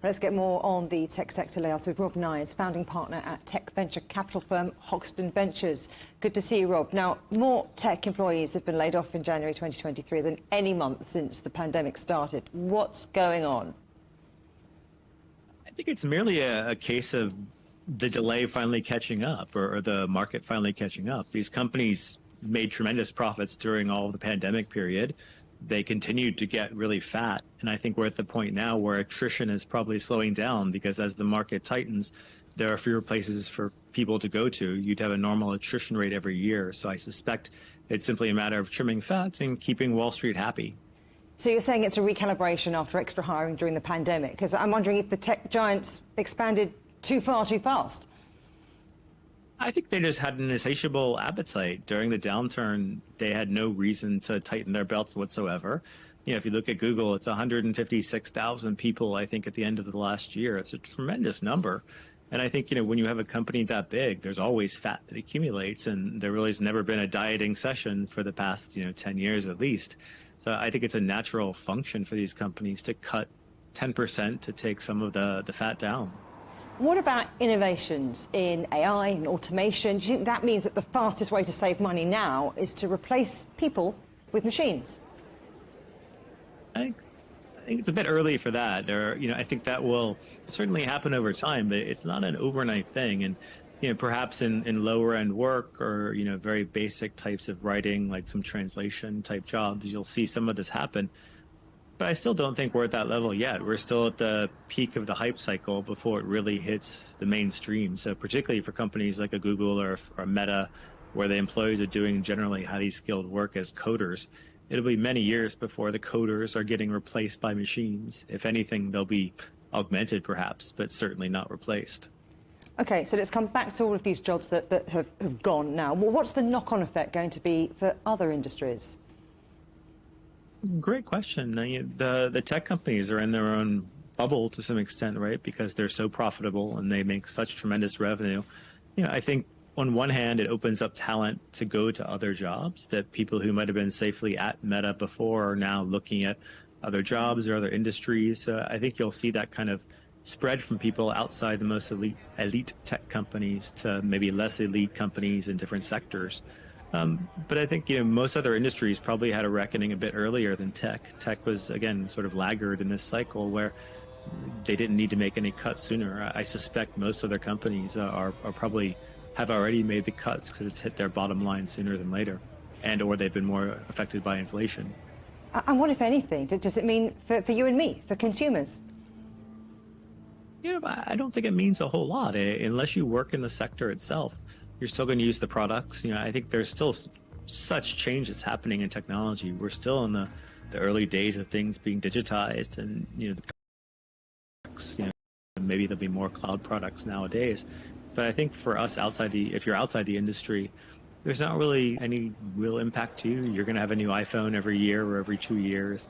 Let's get more on the tech sector layoffs with Rob Kniaz, founding partner at tech venture capital firm Hoxton Ventures. Good to see you, Rob. Now, more tech employees have been laid off in January 2023 than any month since the pandemic started. What's going on? I think it's merely a case of the delay finally catching up, or the market finally catching up. These companies made tremendous profits during all of the pandemic period. They continued to get really fat. And I think we're at the point now where attrition is probably slowing down, because as the market tightens, there are fewer places for people to go to. You'd have a normal attrition rate every year. So I suspect it's simply a matter of trimming fats and keeping Wall Street happy. So you're saying it's a recalibration after extra hiring during the pandemic? Because I'm wondering if the tech giants expanded too far, too fast. I think they just had an insatiable appetite. During the downturn, they had no reason to tighten their belts whatsoever. You know, if you look at Google, it's 156,000 people, I think, at the end of the last year. It's a tremendous number. And I think, you know, when you have a company that big, there's always fat that accumulates, and there really has never been a dieting session for the past, 10 years at least. So I think it's a natural function for these companies to cut 10% to take some of the fat down. What about innovations in AI and automation? Do you think that means that the fastest way to save money now is to replace people with machines? I think it's a bit early for that. I think that will certainly happen over time, but it's not an overnight thing. And perhaps in lower end work, or very basic types of writing, like some translation type jobs, you'll see some of this happen. But I still don't think we're at that level yet. We're still at the peak of the hype cycle before it really hits the mainstream. So particularly for companies like a Google or a Meta, where the employees are doing generally highly skilled work as coders, it'll be many years before the coders are getting replaced by machines. If anything, they'll be augmented perhaps, but certainly not replaced. Okay, so let's come back to all of these jobs that have gone now. Well, what's the knock-on effect going to be for other industries? Great question. The tech companies are in their own bubble to some extent, right? Because they're so profitable and they make such tremendous revenue. I think on one hand, it opens up talent to go to other jobs, that people who might have been safely at Meta before are now looking at other jobs or other industries. So I think you'll see that kind of spread from people outside the most elite tech companies to maybe less elite companies in different sectors. But I think, most other industries probably had a reckoning a bit earlier than tech. Tech was, again, sort of laggard in this cycle where they didn't need to make any cuts sooner. I suspect most other companies are probably have already made the cuts because it's hit their bottom line sooner than later, or they've been more affected by inflation. And what, if anything, does it mean for you and me, for consumers? I don't think it means a whole lot. Unless you work in the sector itself, you're still going to use the products. I think there's still such change that's happening in technology. We're still in the early days of things being digitized, and maybe there'll be more cloud products nowadays. But I think for us if you're outside the industry, there's not really any real impact to you. You're going to have a new iPhone every year or every 2 years.